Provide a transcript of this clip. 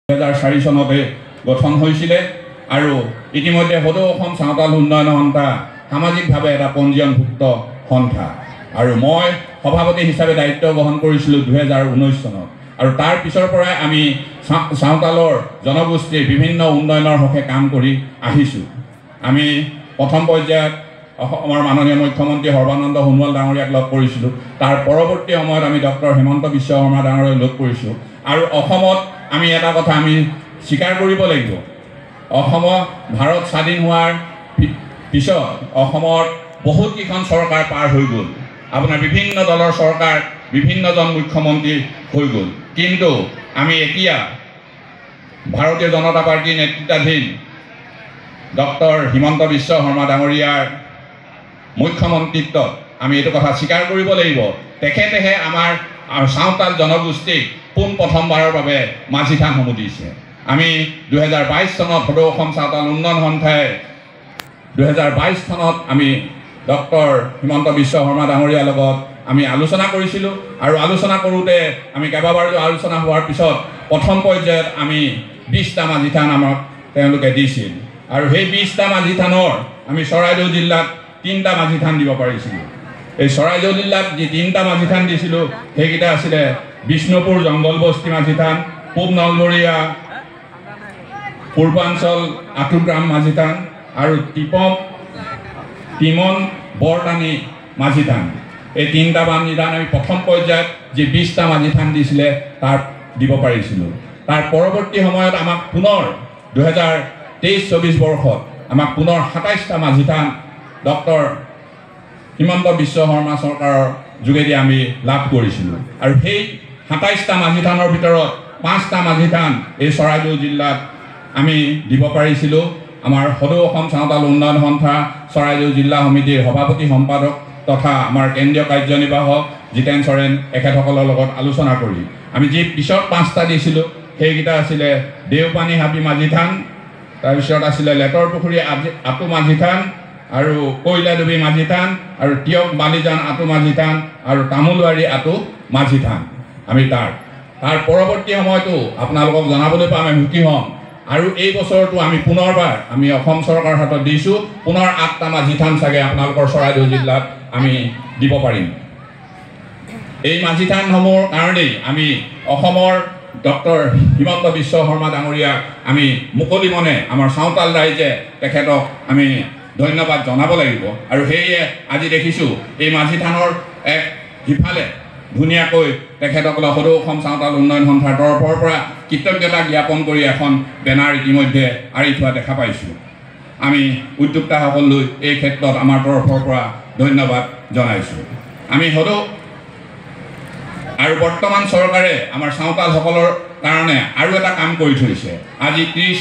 2004 চনতে গঠন হৈছিলে আৰু ইতিমধ্যে সদৌ অসম চাওতাল উন্নয়ন সন্থা সামাজিকভাৱে এটা পঞ্জীয়নভুক্ত সন্থা আৰু মই সভাপতি হিচাপে দায়িত্ব গ্ৰহণ কৰিছিলোঁ 2019 চনত আৰু তাৰ পিছৰ পৰাই আমি চাওতালৰ জনগোষ্ঠীৰ বিভিন্ন উন্নয়নৰ হকে কাম কৰি আহিছোঁ। আমি প্ৰথম পৰ্যায়ত আমাৰ মাননীয় মুখ্যমন্ত্ৰী সৰ্বানন্দ সোণোৱাল ডাঙৰীয়াক লগ কৰিছিলোঁ। তাৰ পৰৱৰ্তী সময়ত আমি ডক্টৰ হিমন্ত বিশ্ব শৰ্মা ডাঙৰীয়াক লগ কৰিছোঁ আৰু অসমত আমি এটা কথা আমি স্বীকাৰ কৰিব লাগিব, অসমত ভাৰত স্বাধীন হোৱাৰ পিছত অসমত বহুত কেইখন চৰকাৰ পাৰ হৈ গ'ল। আপোনাৰ বিভিন্ন দলৰ চৰকাৰ, বিভিন্নজন মুখ্যমন্ত্ৰী হৈ গ'ল, কিন্তু আমি এতিয়া ভাৰতীয় জনতা পাৰ্টীৰ নেতৃত্বাধীন ডক্টৰ হিমন্ত বিশ্ব শৰ্মা ডাঙৰীয়াৰ মুখ্যমন্ত্ৰীত্বত আমি এইটো কথা স্বীকাৰ কৰিব লাগিব, তেখেতেহে আমাৰ চাওতাল জনগোষ্ঠীক প্ৰথমবাৰৰ বাবে মাঝি থানসমূহ দিছে। আমি 2022 চনত সদৌ অসম চাওতাল উন্নয়ন সন্থাই 2022 চনত আমি ডক্টৰ হিমন্ত বিশ্ব শৰ্মা ডাঙৰীয়াৰ লগত আমি আলোচনা কৰিছিলোঁ আৰু আলোচনা কৰোঁতে আমি কেইবাবাৰো আলোচনা হোৱাৰ পিছত প্ৰথম পৰ্যায়ত আমি 20টা মাঝি থান আমাক তেওঁলোকে দিছিল আৰু সেই 20টা মাঝি থানৰ আমি চৰাইদেউ জিলাত 3টা মাঝি থান দিব পাৰিছিলোঁ। এই চৰাইদেউ জিলাত যি 3টা মাঝি থান দিছিলোঁ সেইকেইটা আছিলে বিষ্ণুপুৰ জংগল বস্তি মাঝি থান, পূব নলবৰীয়া পূৰ্বাঞ্চল আঁঠুগ্ৰাম মাঝি থান আৰু টিমন বৰটানি মাঝি থান। এই 3টা মাঝি থান আমি প্ৰথম পৰ্যায়ত যি 20টা মাঝি থান দিছিলে তাত দিব পাৰিছিলোঁ। তাৰ পৰৱৰ্তী সময়ত আমাক পুনৰ 2023-24 বৰ্ষত আমাক পুনৰ 27টা মাঝি থান ডক্টৰ হিমন্ত বিশ্ব শৰ্মা চৰকাৰৰ যোগেদি আমি লাভ কৰিছিলোঁ আৰু সেই 27টা মাঝি থানৰ ভিতৰত 5টা মাঝি থান এই চৰাইদেউ জিলাত আমি দিব পাৰিছিলোঁ। আমাৰ সদৌ অসম চাওতাল উন্নয়ন সন্থা চৰাইদেউ জিলা সমিতিৰ সভাপতি সম্পাদক তথা আমাৰ কেন্দ্ৰীয় কাৰ্যনিৰ্বাহক জিতেন চৰেণ এখেতসকলৰ লগত আলোচনা কৰি আমি যি পিছত 5টা দিছিলোঁ সেইকেইটা আছিলে দেওপানী হাবি মাঝি থান, তাৰপিছত আছিলে লেটৰ পুখুৰী আঁটু মাঝি থান আৰু কৈলাডুবি মাঝি থান আৰু টিয়ক বালিজান আঁটু মাঝি থান আৰু তামোলবাৰী আঁটু মাঝি থান। আমি তাৰ পৰৱৰ্তী সময়তো আপোনালোকক জনাবলৈ পাম আমি সুখী হ'ম আৰু এই বছৰটো আমি পুনৰবাৰ আমি অসম চৰকাৰৰ হাতত দিছোঁ, পুনৰ 8টা মাঝি থান চাগে আপোনালোকৰ চৰাইদেউ জিলাত আমি দিব পাৰিম। এই মাঝি থানসমূহৰ কাৰণেই আমি অসমৰ ডক্টৰ হিমন্ত বিশ্ব শৰ্মা ডাঙৰীয়াক আমি মুকলি মনে আমাৰ চাওতাল ৰাইজে তেখেতক আমি ধন্যবাদ জনাব লাগিব আৰু সেয়ে আজি দেখিছোঁ এই মাঝি থানৰ এক সিফালে ধুনীয়াকৈ তেখেতসকলক সদৌ অসম চাওতাল উন্নয়ন সন্থাৰ তৰফৰ পৰা কৃতজ্ঞতা জ্ঞাপন কৰি এখন বেনাৰ ইতিমধ্যে আঁৰি থোৱা দেখা পাইছোঁ। আমি উদ্যোক্তাসকললৈ এই ক্ষেত্ৰত আমাৰ তৰফৰ পৰা ধন্যবাদ জনাইছোঁ। আমি সদৌ আৰু বৰ্তমান চৰকাৰে আমাৰ চাওতালসকলৰ কাৰণে আৰু এটা কাম কৰি থৈছে। আজি 30